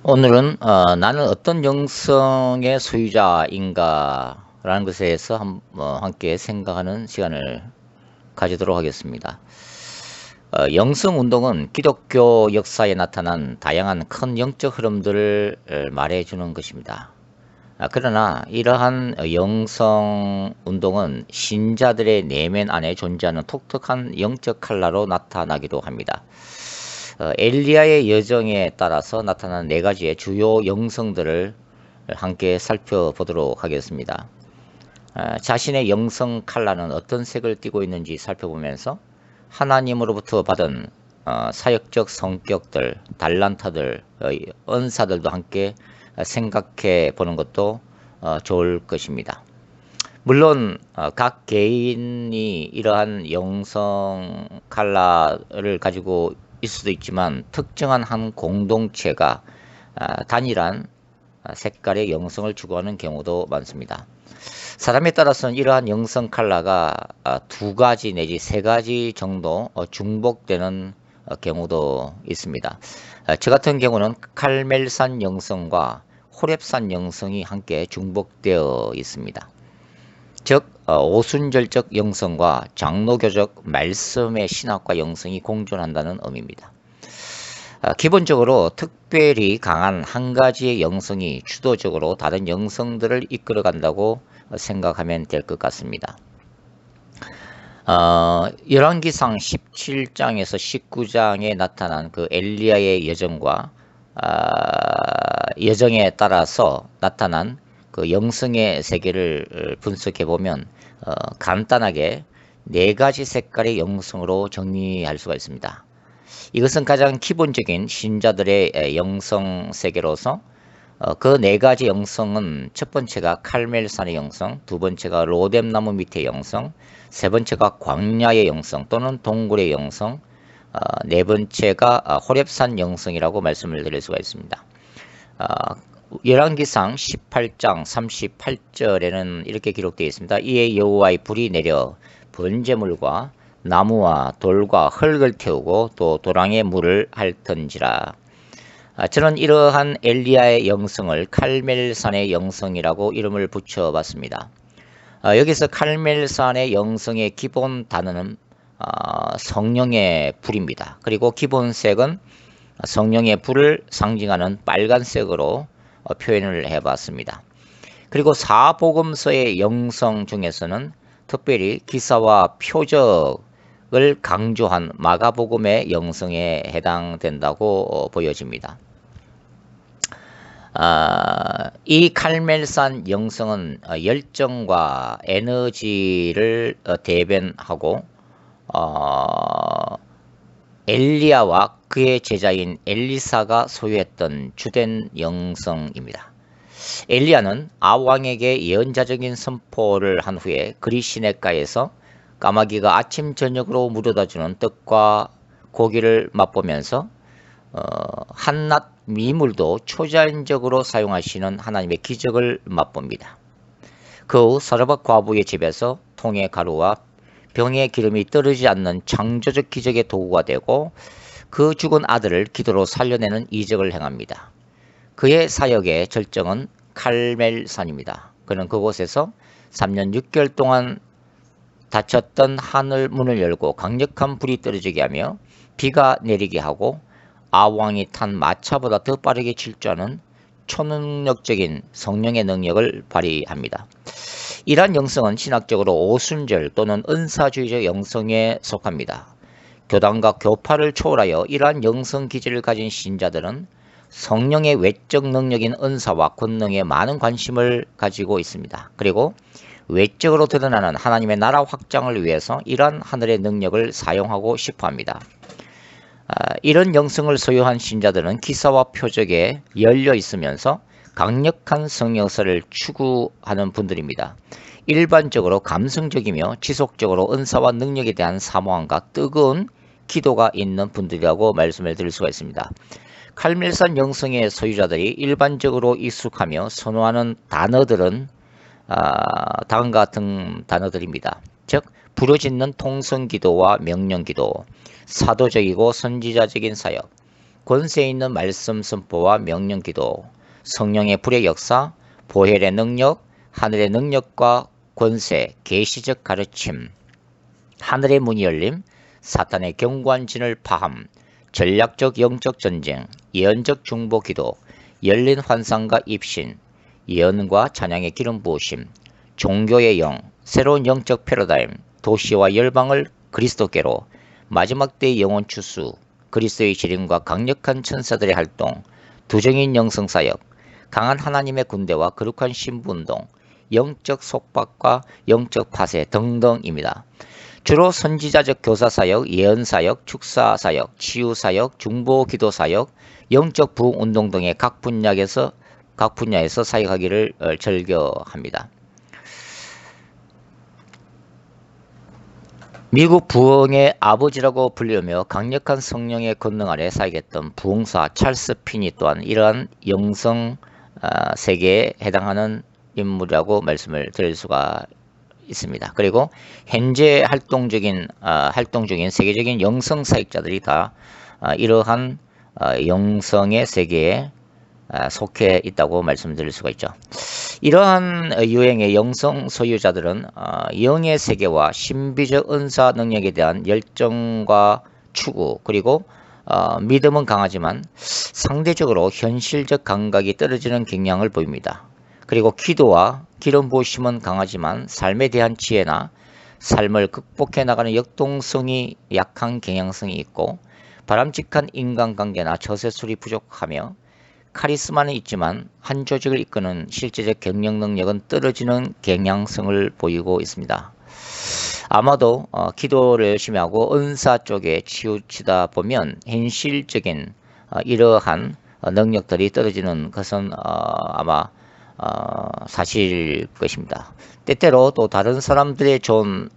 오늘은 나는 어떤 영성의 소유자인가 라는 것에 대해서 함께 생각하는 시간을 가지도록 하겠습니다. 영성 운동은 기독교 역사에 나타난 다양한 큰 영적 흐름들을 말해주는 것입니다. 그러나 이러한 영성 운동은 신자들의 내면 안에 존재하는 독특한 영적 칼라로 나타나기도 합니다. 엘리야의 여정에 따라서 나타나는 네 가지의 주요 영성들을 함께 살펴보도록 하겠습니다. 자신의 영성 칼라는 어떤 색을 띠고 있는지 살펴보면서 하나님으로부터 받은 사역적 성격들, 달란트들, 은사들도 함께 생각해 보는 것도 좋을 것입니다. 물론 각 개인이 이러한 영성 칼라를 가지고 있을 수도 있지만 특정한 한 공동체가 단일한 색깔의 영성을 추구하는 경우도 많습니다. 사람에 따라서는 이러한 영성 컬러가 두 가지 내지 세 가지 정도 중복되는 경우도 있습니다. 저 같은 경우는 칼멜산 영성과 호렙산 영성이 함께 중복되어 있습니다. 즉 오순절적 영성과 장로교적 말씀의 신학과 영성이 공존한다는 의미입니다. 기본적으로 특별히 강한 한 가지의 영성이 주도적으로 다른 영성들을 이끌어간다고 생각하면 될 것 같습니다. 열왕기상 17장에서 19장에 나타난 그 엘리야의 여정과 여정에 따라서 나타난 그 영성의 세계를 분석해 보면 간단하게 네 가지 색깔의 영성으로 정리할 수가 있습니다. 이것은 가장 기본적인 신자들의 영성 세계로서 그 네 가지 영성은 첫 번째가 칼멜산의 영성, 두 번째가 로뎀나무 밑의 영성, 세 번째가 광야의 영성 또는 동굴의 영성, 네 번째가 호렙산 영성이라고 말씀을 드릴 수가 있습니다. 열왕기상 18장 38절에는 이렇게 기록되어 있습니다. 이에 여호와의 불이 내려 번제물과 나무와 돌과 흙을 태우고 또 도랑에 물을 핥던지라. 저는 이러한 엘리야의 영성을 칼멜산의 영성이라고 이름을 붙여봤습니다. 여기서 칼멜산의 영성의 기본 단어는 성령의 불입니다. 그리고 기본 색은 성령의 불을 상징하는 빨간색으로 표현을 해봤습니다. 그리고 사복음서의 영성 중에서는 특별히 기사와 표적을 강조한 마가복음의 영성에 해당된다고 보여집니다. 이 칼멜산 영성은 열정과 에너지를 대변하고 엘리야와 그의 제자인 엘리사가 소유했던 주된 영성입니다. 엘리야는 아왕에게 예언자적인 선포를 한 후에 그리 시냇가에서 까마귀가 아침 저녁으로 물어다주는 떡과 고기를 맛보면서 한낱 미물도 초자연적으로 사용하시는 하나님의 기적을 맛봅니다. 그 후 사르밧 과부의 집에서 통의 가루와 병의 기름이 떨어지지 않는 창조적 기적의 도구가 되고 그 죽은 아들을 기도로 살려내는 이적을 행합니다. 그의 사역의 절정은 칼멜산입니다. 그는 그곳에서 3년 6개월 동안 닫혔던 하늘 문을 열고 강력한 불이 떨어지게 하며 비가 내리게 하고 아왕이 탄 마차보다 더 빠르게 질주하는 초능력적인 성령의 능력을 발휘합니다. 이러한 영성은 신학적으로 오순절 또는 은사주의적 영성에 속합니다. 교단과 교파를 초월하여 이러한 영성 기질을 가진 신자들은 성령의 외적 능력인 은사와 권능에 많은 관심을 가지고 있습니다. 그리고 외적으로 드러나는 하나님의 나라 확장을 위해서 이러한 하늘의 능력을 사용하고 싶어 합니다. 이런 영성을 소유한 신자들은 기사와 표적에 열려 있으면서 강력한 성령사를 추구하는 분들입니다. 일반적으로 감성적이며 지속적으로 은사와 능력에 대한 사모함과 뜨거운 기도가 있는 분들이라고 말씀을 드릴 수가 있습니다. 칼멜산 영성의 소유자들이 일반적으로 익숙하며 선호하는 단어들은 다음과 같은 단어들입니다. 즉 부르짖는 통성기도와 명령기도, 사도적이고 선지자적인 사역, 권세 있는 말씀 선포와 명령 기도, 성령의 불의 역사, 보혈의 능력, 하늘의 능력과 권세, 계시적 가르침, 하늘의 문이 열림, 사탄의 견고한 진을 파함, 전략적 영적 전쟁, 예언적 중보 기도, 열린 환상과 입신, 예언과 찬양의 기름 부으심, 종교의 영, 새로운 영적 패러다임, 도시와 열방을 그리스도께로, 마지막 때의 영혼 추수, 그리스도의 재림과 강력한 천사들의 활동, 두정인 영성사역, 강한 하나님의 군대와 거룩한 신부운동, 영적 속박과 영적 파쇄 등등입니다. 주로 선지자적 교사사역, 예언사역, 축사사역, 치유사역, 중보기도사역, 영적 부흥운동 등의 각 분야에서 사역하기를 절겨합니다. 미국 부흥의 아버지라고 불리며 강력한 성령의 권능 아래 사역했던 부흥사 찰스 피니 또한 이러한 영성 세계에 해당하는 인물이라고 말씀을 드릴 수가 있습니다. 그리고 현재 활동 중인 세계적인 영성 사역자들이 다 이러한 영성의 세계에 속해 있다고 말씀드릴 수가 있죠. 이러한 유행의 영성 소유자들은 영의 세계와 신비적 은사 능력에 대한 열정과 추구, 그리고 믿음은 강하지만 상대적으로 현실적 감각이 떨어지는 경향을 보입니다. 그리고 기도와 기름 부으심은 강하지만 삶에 대한 지혜나 삶을 극복해 나가는 역동성이 약한 경향성이 있고, 바람직한 인간관계나 처세술이 부족하며 카리스마는 있지만 한 조직을 이끄는 실제적 경영 능력은 떨어지는 경향성을 보이고 있습니다. 아마도 기도를 열심히 하고 은사 쪽에 치우치다 보면 현실적인 이러한 능력들이 떨어지는 것은 아마 사실일 것입니다. 때때로 또 다른 사람들의 조언을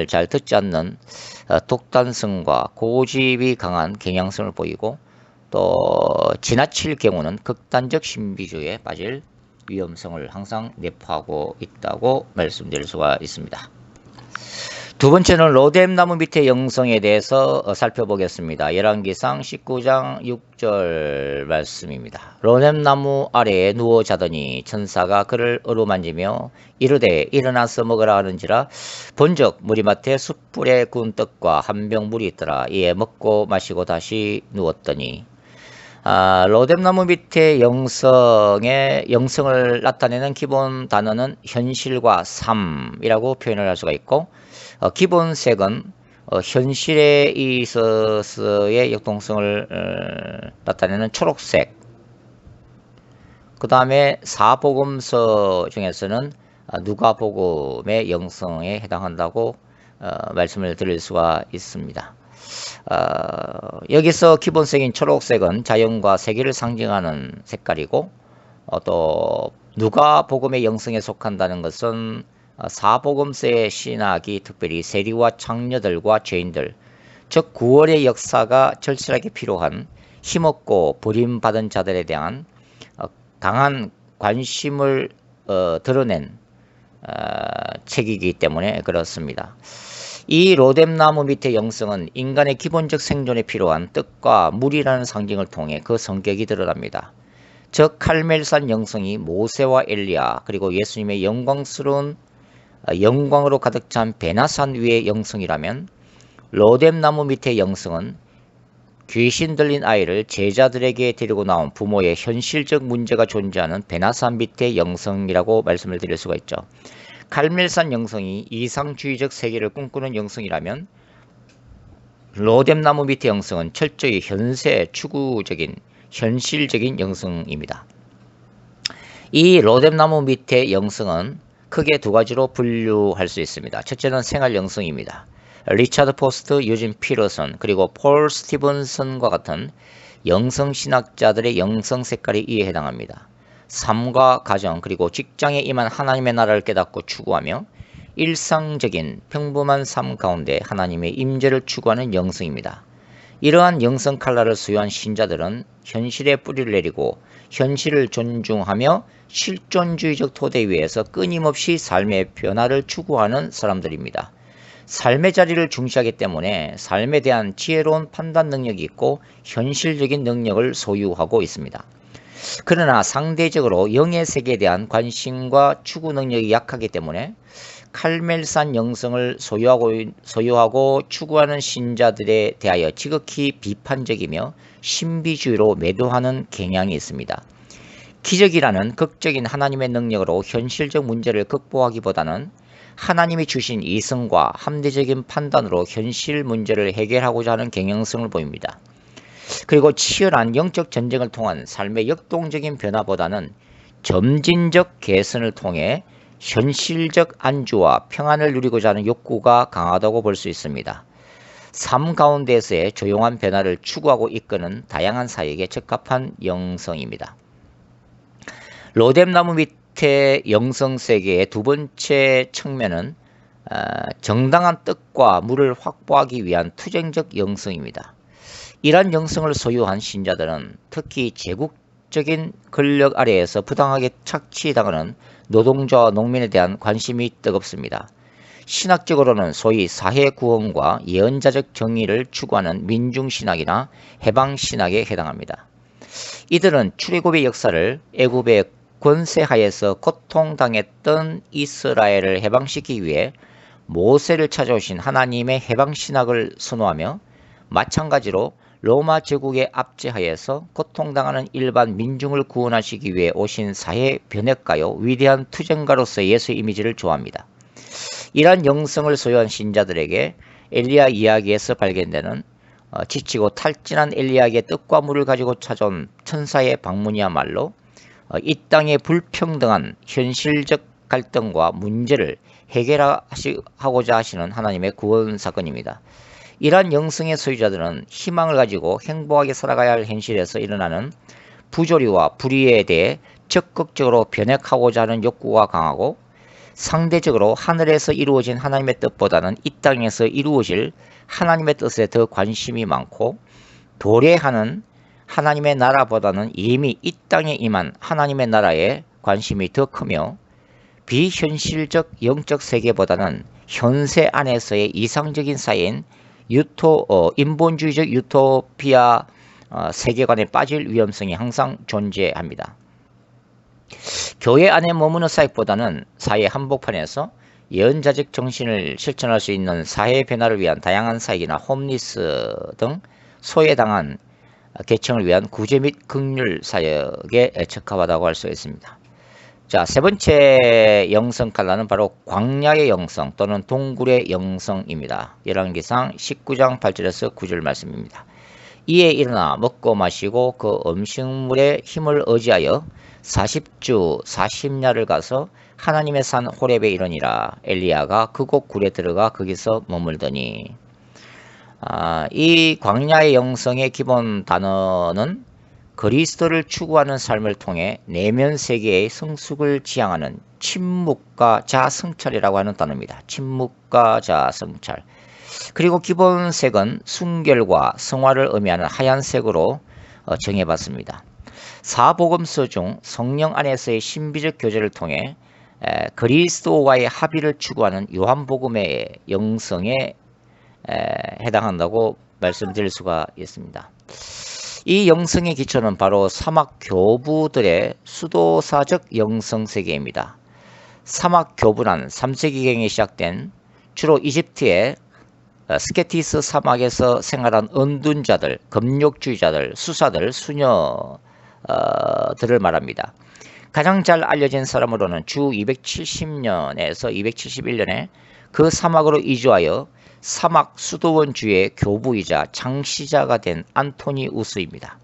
잘 듣지 않는 독단성과 고집이 강한 경향성을 보이고, 또 지나칠 경우는 극단적 신비주의에 빠질 위험성을 항상 내포하고 있다고 말씀드릴 수가 있습니다. 두 번째는 로뎀나무 밑의 영성에 대해서 살펴보겠습니다. 열왕기상 19장 6절 말씀입니다. 로뎀나무 아래에 누워 자더니 천사가 그를 어루만지며 이르되 일어나서 먹으라 하는지라. 본적 무리맡에 숯불에 구운 떡과 한 병 물이 있더라. 이에 먹고 마시고 다시 누웠더니. 로뎀나무 밑의 영성을 나타내는 기본 단어는 현실과 삶이라고 표현을 할 수가 있고, 기본 색은 현실에 있어서의 역동성을 나타내는 초록색, 그 다음에 사복음서 중에서는 누가복음의 영성에 해당한다고 말씀을 드릴 수가 있습니다. 여기서 기본색인 초록색은 자연과 세계를 상징하는 색깔이고, 또 누가복음의 영성에 속한다는 것은 사복음서의 신학이 특별히 세리와 창녀들과 죄인들, 즉 구원의 역사가 절실하게 필요한 힘없고 버림받은 자들에 대한 강한 관심을 드러낸 책이기 때문에 그렇습니다. 이 로뎀나무 밑의 영성은 인간의 기본적 생존에 필요한 떡과 물이라는 상징을 통해 그 성격이 드러납니다. 즉 칼멜산 영성이 모세와 엘리야 그리고 예수님의 영광으로 가득 찬 베나산 위의 영성이라면, 로뎀나무 밑의 영성은 귀신 들린 아이를 제자들에게 데리고 나온 부모의 현실적 문제가 존재하는 베나산 밑의 영성이라고 말씀을 드릴 수가 있죠. 칼멜산 영성이 이상주의적 세계를 꿈꾸는 영성이라면, 로뎀나무 밑의 영성은 철저히 현세 추구적인 현실적인 영성입니다. 이 로뎀나무 밑의 영성은 크게 두 가지로 분류할 수 있습니다. 첫째는 생활 영성입니다. 리차드 포스트, 유진 피러슨, 그리고 폴 스티븐슨과 같은 영성신학자들의 영성 색깔이 이에 해당합니다. 삶과 가정 그리고 직장에 임한 하나님의 나라를 깨닫고 추구하며 일상적인 평범한 삶 가운데 하나님의 임재를 추구하는 영성입니다. 이러한 영성 칼라를 수여한 신자들은 현실에 뿌리를 내리고 현실을 존중하며 실존주의적 토대 위에서 끊임없이 삶의 변화를 추구하는 사람들입니다. 삶의 자리를 중시하기 때문에 삶에 대한 지혜로운 판단 능력이 있고 현실적인 능력을 소유하고 있습니다. 그러나 상대적으로 영의 세계에 대한 관심과 추구 능력이 약하기 때문에 칼멜산 영성을 소유하고 추구하는 신자들에 대하여 지극히 비판적이며 신비주의로 매도하는 경향이 있습니다. 기적이라는 극적인 하나님의 능력으로 현실적 문제를 극복하기보다는 하나님이 주신 이성과 합리적인 판단으로 현실 문제를 해결하고자 하는 경향성을 보입니다. 그리고 치열한 영적 전쟁을 통한 삶의 역동적인 변화보다는 점진적 개선을 통해 현실적 안주와 평안을 누리고자 하는 욕구가 강하다고 볼 수 있습니다. 삶 가운데에서의 조용한 변화를 추구하고 이끄는 다양한 사역에 적합한 영성입니다. 로뎀나무 밑에 영성세계의 두 번째 측면은 정당한 뜻과 물을 확보하기 위한 투쟁적 영성입니다. 이러한 영성을 소유한 신자들은 특히 제국적인 권력 아래에서 부당하게 착취당하는 노동자와 농민에 대한 관심이 뜨겁습니다. 신학적으로는 소위 사회구원과 예언자적 정의를 추구하는 민중신학이나 해방신학에 해당합니다. 이들은 출애굽의 역사를 애굽의 권세하에서 고통당했던 이스라엘을 해방시키기 위해 모세를 찾아오신 하나님의 해방신학을 선호하며 마찬가지로 로마 제국의 압제하에서 고통당하는 일반 민중을 구원하시기 위해 오신 사회 변혁가요 위대한 투쟁가로서의 예수 이미지를 좋아합니다. 이러한 영성을 소유한 신자들에게 엘리야 이야기에서 발견되는 지치고 탈진한 엘리야에게 떡과 물을 가지고 찾아온 천사의 방문이야말로 이 땅의 불평등한 현실적 갈등과 문제를 해결하고자 하시는 하나님의 구원 사건입니다. 이러한 영성의 소유자들은 희망을 가지고 행복하게 살아가야 할 현실에서 일어나는 부조리와 불의에 대해 적극적으로 변혁하고자 하는 욕구가 강하고 상대적으로 하늘에서 이루어진 하나님의 뜻보다는 이 땅에서 이루어질 하나님의 뜻에 더 관심이 많고 도래하는 하나님의 나라보다는 이미 이 땅에 임한 하나님의 나라에 관심이 더 크며 비현실적 영적 세계보다는 현세 안에서의 이상적인 사회인 인본주의적 유토피아 세계관에 빠질 위험성이 항상 존재합니다. 교회 안에 머무는 사역보다는 사회 한복판에서 예언자적 정신을 실천할 수 있는 사회 변화를 위한 다양한 사역이나 홈리스 등 소외당한 계층을 위한 구제 및 긍휼 사역에 적합하다고 할 수 있습니다. 자, 세 번째 영성 칼라는 바로 광야의 영성 또는 동굴의 영성입니다. 열왕기상 19장 8절에서 9절 말씀입니다. 이에 일어나 먹고 마시고 그 음식물의 힘을 의지하여 40주 40야를 가서 하나님의 산 호렙에 이르니라. 엘리야가 그곳 굴에 들어가 거기서 머물더니 이 광야의 영성의 기본 단어는 그리스도를 추구하는 삶을 통해 내면 세계의 성숙을 지향하는 침묵과 자성찰이라고 하는 단어입니다. 침묵과 자성찰. 그리고 기본 색은 순결과 성화를 의미하는 하얀색으로 정해봤습니다. 사복음서 중 성령 안에서의 신비적 교제를 통해 그리스도와의 합의를 추구하는 요한복음의 영성에 해당한다고 말씀드릴 수가 있습니다. 이 영성의 기초는 바로 사막 교부들의 수도사적 영성 세계입니다. 사막 교부란 3세기경에 시작된 주로 이집트의 스케티스 사막에서 생활한 은둔자들, 금욕주의자들, 수사들, 수녀들을 말합니다. 가장 잘 알려진 사람으로는 주 270년에서 271년에 그 사막으로 이주하여 사막 수도원주의 교부이자 창시자가 된 안토니우스입니다.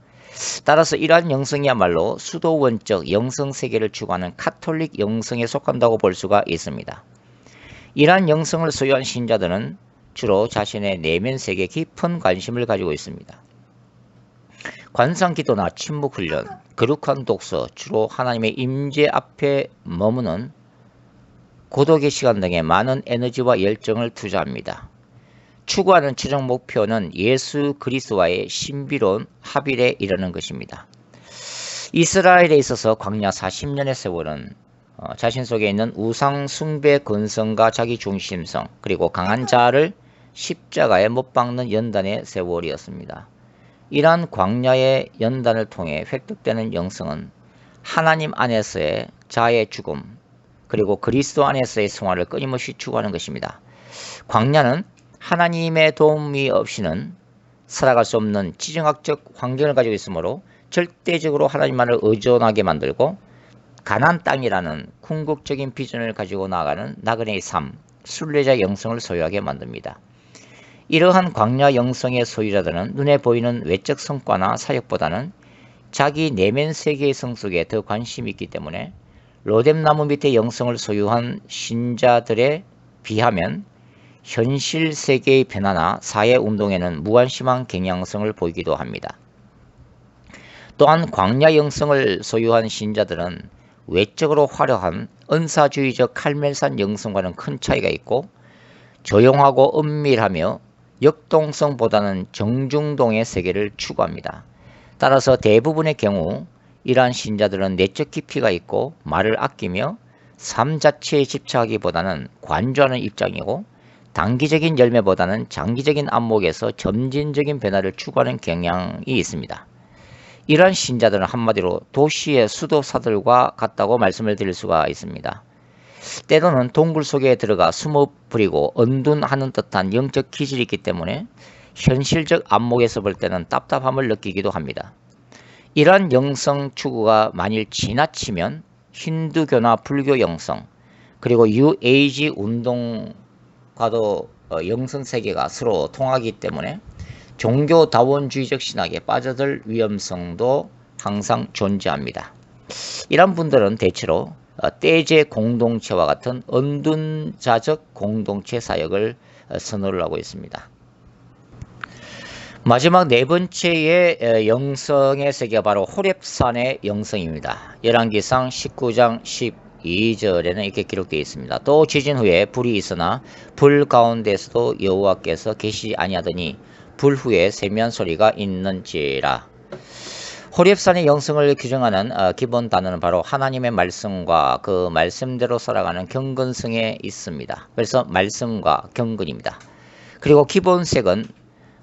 따라서 이러한 영성이야말로 수도원적 영성세계를 추구하는 카톨릭 영성에 속한다고 볼 수가 있습니다. 이러한 영성을 소유한 신자들은 주로 자신의 내면 세계에 깊은 관심을 가지고 있습니다. 관상기도나 침묵훈련, 거룩한 독서, 주로 하나님의 임재 앞에 머무는 고독의 시간 등에 많은 에너지와 열정을 투자합니다. 추구하는 최종 목표는 예수 그리스도와의 신비로운 합일에 이르는 것입니다. 이스라엘에 있어서 광야 40년의 세월은 자신 속에 있는 우상 숭배 근성과 자기 중심성, 그리고 강한 자를 십자가에 못 박는 연단의 세월이었습니다. 이러한 광야의 연단을 통해 획득되는 영성은 하나님 안에서의 자의 죽음, 그리고 그리스도 안에서의 성화를 끊임없이 추구하는 것입니다. 광야는 하나님의 도움이 없이는 살아갈 수 없는 지정학적 환경을 가지고 있으므로 절대적으로 하나님만을 의존하게 만들고 가나안 땅이라는 궁극적인 비전을 가지고 나아가는 나그네의 삶, 순례자 영성을 소유하게 만듭니다. 이러한 광야 영성의 소유자들은 눈에 보이는 외적 성과나 사역보다는 자기 내면 세계의 성숙에 더 관심이 있기 때문에 로뎀나무 밑에 영성을 소유한 신자들에 비하면 현실 세계의 변화나 사회운동에는 무관심한 경향성을 보이기도 합니다. 또한 광야 영성을 소유한 신자들은 외적으로 화려한 은사주의적 칼멜산 영성과는 큰 차이가 있고 조용하고 은밀하며 역동성보다는 정중동의 세계를 추구합니다. 따라서 대부분의 경우 이러한 신자들은 내적 깊이가 있고 말을 아끼며 삶 자체에 집착하기보다는 관조하는 입장이고 단기적인 열매보다는 장기적인 안목에서 점진적인 변화를 추구하는 경향이 있습니다. 이러한 신자들은 한마디로 도시의 수도사들과 같다고 말씀을 드릴 수가 있습니다. 때로는 동굴 속에 들어가 숨어 부리고 언둔하는 듯한 영적 기질이 있기 때문에 현실적 안목에서 볼 때는 답답함을 느끼기도 합니다. 이러한 영성 추구가 만일 지나치면 힌두교나 불교 영성, 그리고 뉴에이지 운동과도 영성 세계가 서로 통하기 때문에 종교다원주의적 신학에 빠져들 위험성도 항상 존재합니다. 이런 분들은 대체로 떼제 공동체와 같은 언둔자적 공동체 사역을 선호를 하고 있습니다. 마지막 네 번째의 영성의 세계가 바로 호렙산의 영성입니다. 열왕기상 19장 12절에는 이렇게 기록되어 있습니다. 또 지진 후에 불이 있으나 불 가운데서도 여호와께서 계시지 아니하더니 불 후에 세미한 소리가 있는지라. 호렙산의 영성을 규정하는 기본 단어는 바로 하나님의 말씀과 그 말씀대로 살아가는 경건성에 있습니다. 그래서 말씀과 경건입니다. 그리고 기본색은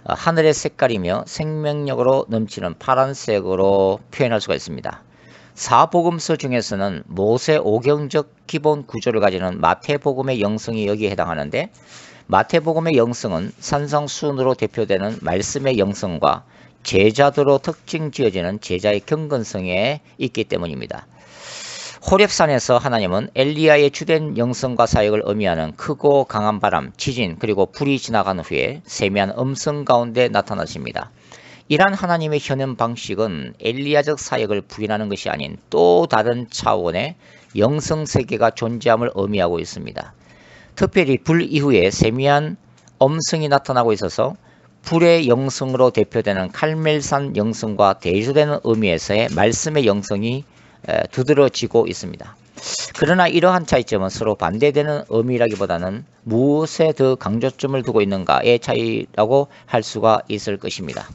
하늘의 색깔이며 생명력으로 넘치는 파란색으로 표현할 수가 있습니다. 사복음서 중에서는 모세 오경적 기본 구조를 가지는 마태복음의 영성이 여기에 해당하는데, 마태복음의 영성은 산상수훈으로 대표되는 말씀의 영성과 제자도로 특징 지어지는 제자의 경건성에 있기 때문입니다. 호렙산에서 하나님은 엘리야의 주된 영성과 사역을 의미하는 크고 강한 바람, 지진, 그리고 불이 지나간 후에 세미한 음성 가운데 나타나십니다. 이러한 하나님의 현현 방식은 엘리야적 사역을 부인하는 것이 아닌 또 다른 차원의 영성 세계가 존재함을 의미하고 있습니다. 특별히 불 이후에 세미한 음성이 나타나고 있어서 불의 영성으로 대표되는 칼멜산 영성과 대조되는 의미에서의 말씀의 영성이 두드러지고 있습니다. 그러나 이러한 차이점은 서로 반대되는 의미라기보다는 무엇에 더 강조점을 두고 있는가의 차이라고 할 수가 있을 것입니다.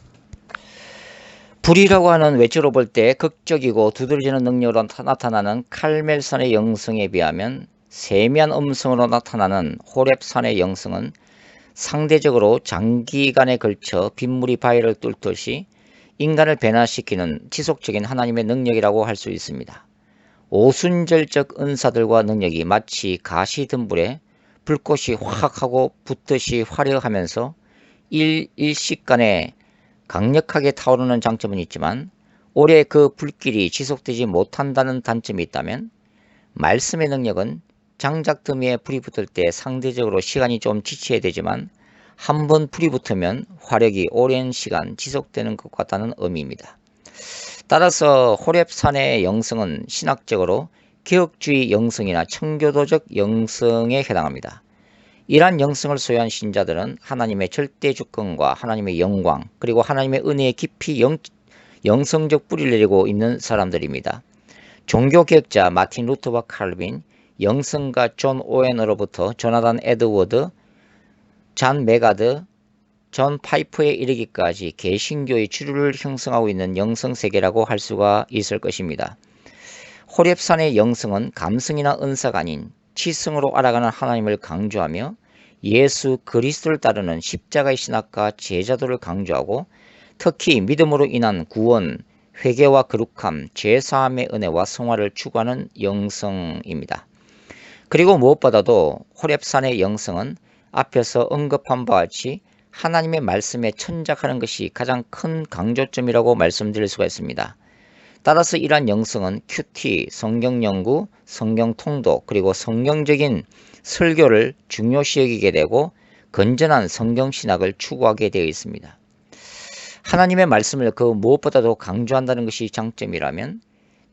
불이라고 하는 외적으로 볼 때 극적이고 두드러지는 능력으로 나타나는 칼멜산의 영성에 비하면 세미한 음성으로 나타나는 호렙산의 영성은 상대적으로 장기간에 걸쳐 빗물이 바위를 뚫듯이 인간을 변화시키는 지속적인 하나님의 능력이라고 할 수 있습니다. 오순절적 은사들과 능력이 마치 가시덤불에 불꽃이 확 하고 붙듯이 화려하면서 일시간에 강력하게 타오르는 장점은 있지만 오래 그 불길이 지속되지 못한다는 단점이 있다면, 말씀의 능력은 장작 더미에 불이 붙을 때 상대적으로 시간이 좀 지체해야 되지만 한번 불이 붙으면 화력이 오랜 시간 지속되는 것 같다는 의미입니다. 따라서 호렙산의 영성은 신학적으로 개혁주의 영성이나 청교도적 영성에 해당합니다. 이러한 영성을 소유한 신자들은 하나님의 절대 주권과 하나님의 영광, 그리고 하나님의 은혜에 깊이 영성적 뿌리를 내리고 있는 사람들입니다. 종교개혁자 마틴 루터와 칼빈, 영성가 존 오웬으로부터 조나단 에드워드, 잔 메가드, 존 파이프에 이르기까지 개신교의 주류를 형성하고 있는 영성세계라고 할 수가 있을 것입니다. 호렙산의 영성은 감성이나 은사가 아닌 지성으로 알아가는 하나님을 강조하며 예수 그리스도를 따르는 십자가의 신학과 제자도를 강조하고 특히 믿음으로 인한 구원, 회개와 거룩함, 죄사함의 은혜와 성화를 추구하는 영성입니다. 그리고 무엇보다도 호렙산의 영성은 앞에서 언급한 바와 같이 하나님의 말씀에 천작하는 것이 가장 큰 강조점이라고 말씀드릴 수가 있습니다. 따라서 이러한 영성은 큐티, 성경 연구, 성경 통독, 그리고 성경적인 설교를 중요시 여기게 되고 건전한 성경 신학을 추구하게 되어 있습니다. 하나님의 말씀을 그 무엇보다도 강조한다는 것이 장점이라면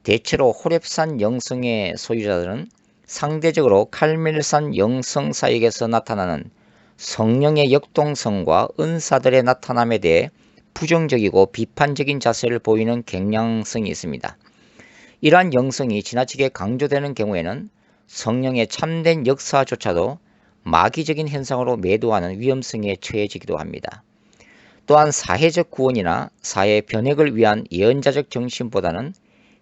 대체로 호렙산 영성의 소유자들은 상대적으로 칼멜산 영성 사역에서 나타나는 성령의 역동성과 은사들의 나타남에 대해 부정적이고 비판적인 자세를 보이는 경향성이 있습니다. 이러한 영성이 지나치게 강조되는 경우에는 성령의 참된 역사조차도 마귀적인 현상으로 매도하는 위험성에 처해지기도 합니다. 또한 사회적 구원이나 사회 변혁을 위한 예언자적 정신보다는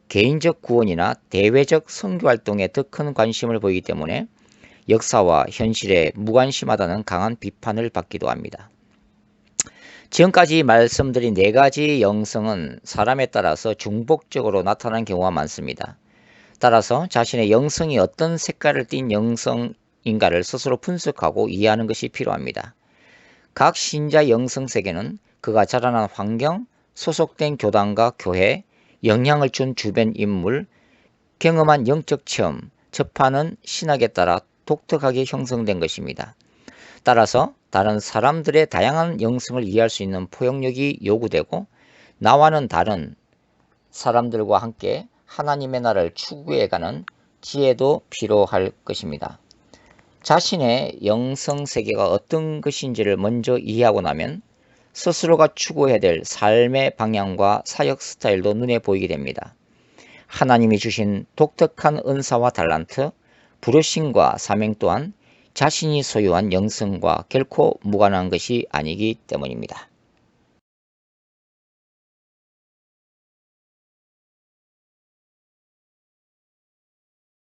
개인적 구원이나 대외적 선교활동에 더 큰 관심을 보이기 때문에 역사와 현실에 무관심하다는 강한 비판을 받기도 합니다. 지금까지 말씀드린 네 가지 영성은 사람에 따라서 중복적으로 나타나는 경우가 많습니다. 따라서 자신의 영성이 어떤 색깔을 띤 영성인가를 스스로 분석하고 이해하는 것이 필요합니다. 각 신자 영성 세계는 그가 자라난 환경, 소속된 교단과 교회, 영향을 준 주변 인물, 경험한 영적 체험, 접하는 신학에 따라 독특하게 형성된 것입니다. 따라서 다른 사람들의 다양한 영성을 이해할 수 있는 포용력이 요구되고 나와는 다른 사람들과 함께 하나님의 나라를 추구해가는 지혜도 필요할 것입니다. 자신의 영성 세계가 어떤 것인지를 먼저 이해하고 나면 스스로가 추구해야 될 삶의 방향과 사역 스타일도 눈에 보이게 됩니다. 하나님이 주신 독특한 은사와 달란트, 부르심과 사명 또한 자신이 소유한 영성과 결코 무관한 것이 아니기 때문입니다.